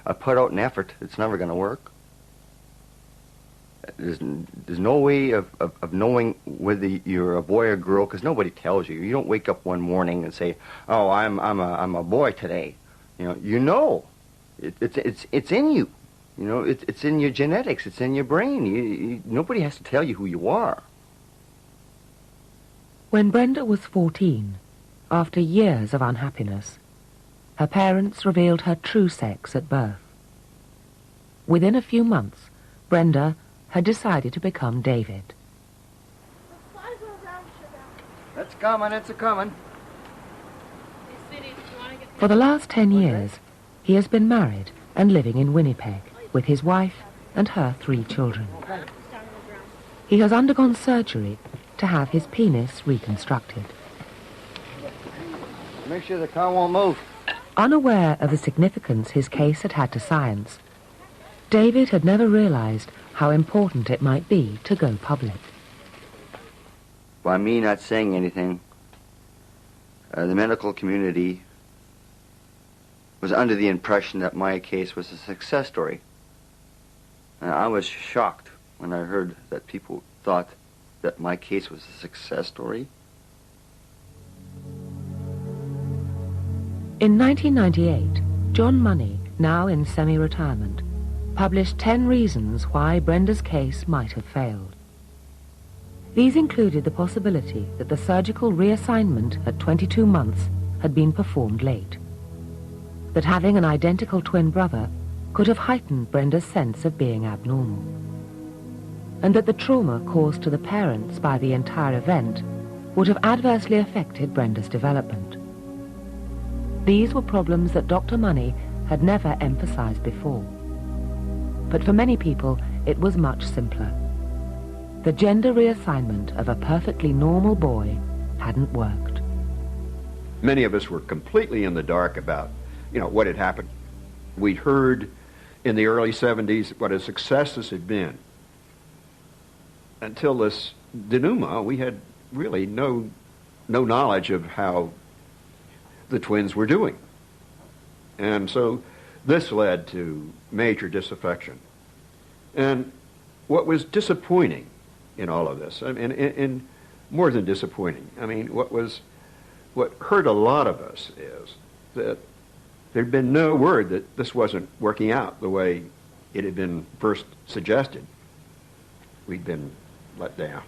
I put out an effort, it's never going to work. There's no way of knowing whether you're a boy or girl, because nobody tells you. You don't wake up one morning and say, "Oh, I'm a boy today." You know, it's in you. It's in your genetics. It's in your brain. Nobody has to tell you who you are. When Brenda was 14, after years of unhappiness, her parents revealed her true sex at birth. Within a few months, Brenda had decided to become David. It's coming, it's a-coming. For the last 10 years, he has been married and living in Winnipeg with his wife and her 3 children. He has undergone surgery to have his penis reconstructed. Make sure the car won't move. Unaware of the significance his case had had to science, David had never realized how important it might be to go public. By me not saying anything, the medical community was under the impression that my case was a success story. And I was shocked when I heard that people thought that my case was a success story. In 1998, John Money, now in semi-retirement, published 10 reasons why Brenda's case might have failed. These included the possibility that the surgical reassignment at 22 months had been performed late, that having an identical twin brother could have heightened Brenda's sense of being abnormal, and that the trauma caused to the parents by the entire event would have adversely affected Brenda's development. These were problems that Dr. Money had never emphasized before. But for many people, it was much simpler. The gender reassignment of a perfectly normal boy hadn't worked. Many of us were completely in the dark about, what had happened. We'd heard in the early 70s what a success this had been. Until this denouement, we had really no knowledge of how the twins were doing. And so this led to major disaffection. And what was disappointing in all of this, and more than disappointing, what hurt a lot of us is that there'd been no word that this wasn't working out the way it had been first suggested. We'd been let down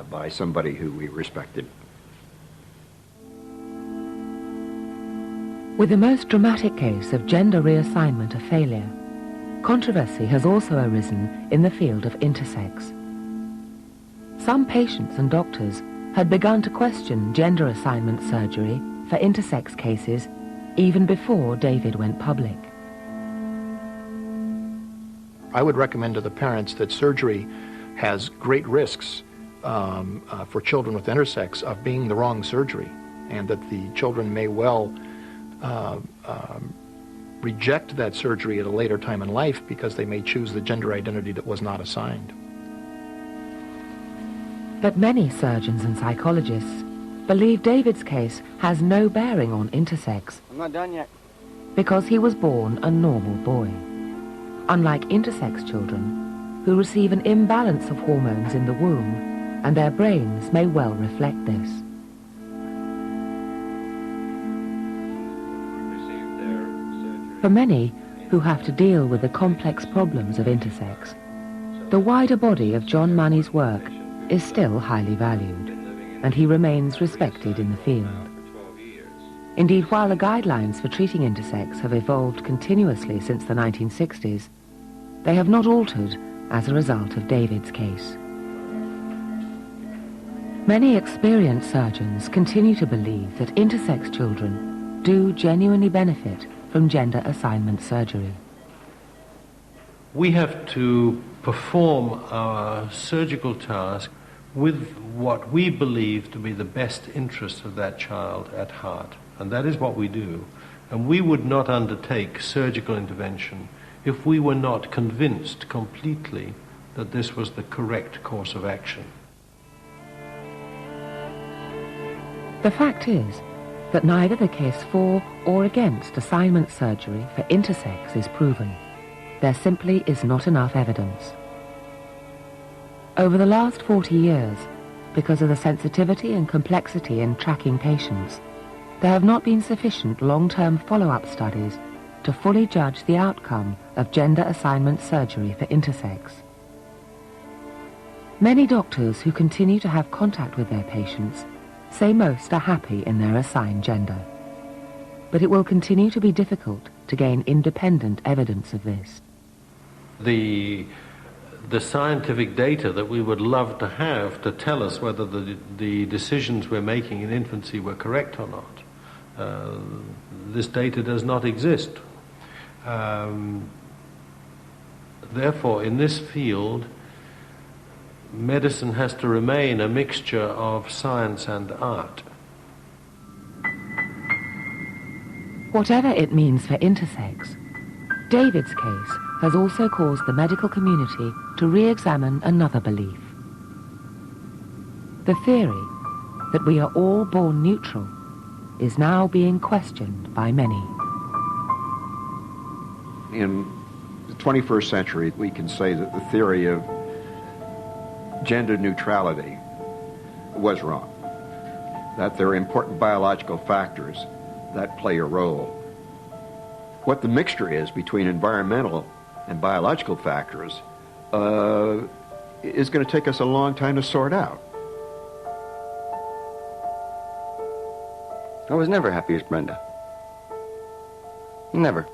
by somebody who we respected. With the most dramatic case of gender reassignment a failure, controversy has also arisen in the field of intersex. Some patients and doctors had begun to question gender assignment surgery for intersex cases even before David went public. I would recommend to the parents that surgery has great risks for children with intersex of being the wrong surgery, and that the children may well reject that surgery at a later time in life because they may choose the gender identity that was not assigned. But many surgeons and psychologists believe David's case has no bearing on intersex. I'm not done yet. Because he was born a normal boy. Unlike intersex children, who receive an imbalance of hormones in the womb, and their brains may well reflect this. For many who have to deal with the complex problems of intersex, the wider body of John Money's work is still highly valued, and he remains respected in the field. Indeed, while the guidelines for treating intersex have evolved continuously since the 1960s, they have not altered as a result of David's case. Many experienced surgeons continue to believe that intersex children do genuinely benefit from gender assignment surgery. We have to perform our surgical task with what we believe to be the best interest of that child at heart. And that is what we do. And we would not undertake surgical intervention if we were not convinced completely that this was the correct course of action. The fact is that neither the case for or against assignment surgery for intersex is proven. There simply is not enough evidence. Over the last 40 years, because of the sensitivity and complexity in tracking patients, there have not been sufficient long-term follow-up studies to fully judge the outcome of gender assignment surgery for intersex. Many doctors who continue to have contact with their patients say most are happy in their assigned gender. But it will continue to be difficult to gain independent evidence of this. The scientific data that we would love to have to tell us whether the decisions we're making in infancy were correct or not, this data does not exist. Therefore, in this field, medicine has to remain a mixture of science and art. Whatever it means for intersex, David's case has also caused the medical community to re-examine another belief. The theory that we are all born neutral is now being questioned by many. In the 21st century, we can say that the theory of gender neutrality was wrong, that there are important biological factors that play a role. What the mixture is between environmental and biological factors is going to take us a long time to sort out. I was never happy as Brenda. Never.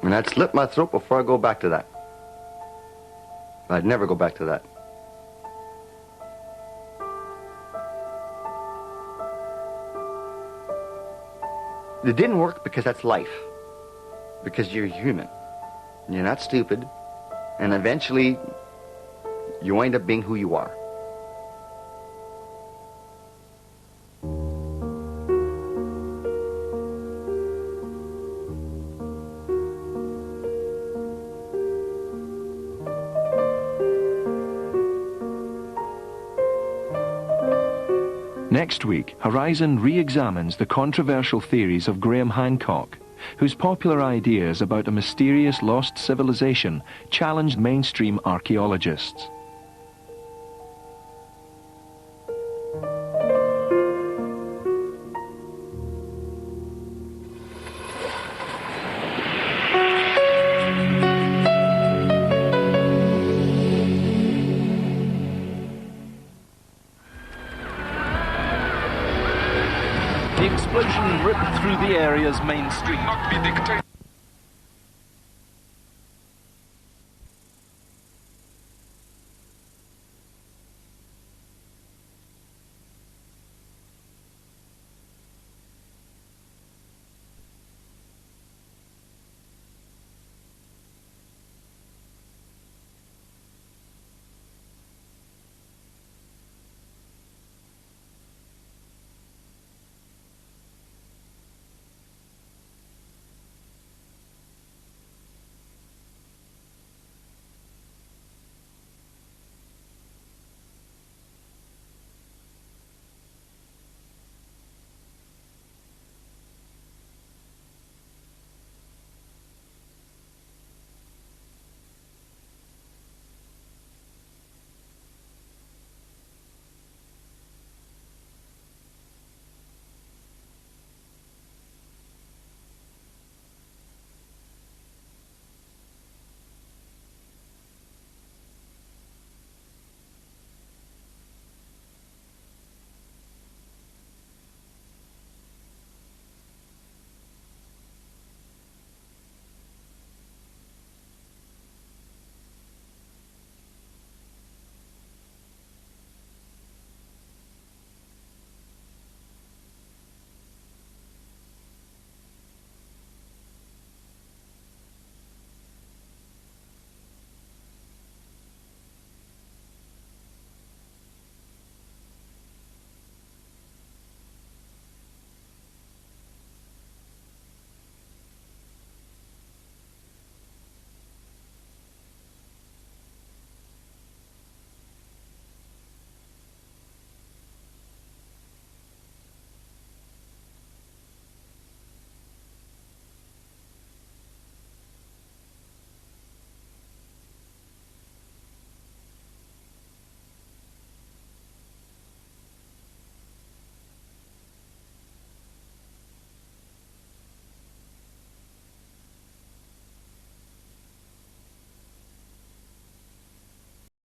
And I'd slit my throat before I go back to that. I'd never go back to that. It didn't work because that's life. Because you're human. You're not stupid. And eventually, you wind up being who you are. Next week, Horizon re-examines the controversial theories of Graham Hancock, whose popular ideas about a mysterious lost civilization challenged mainstream archaeologists. The explosion ripped through the area's main street.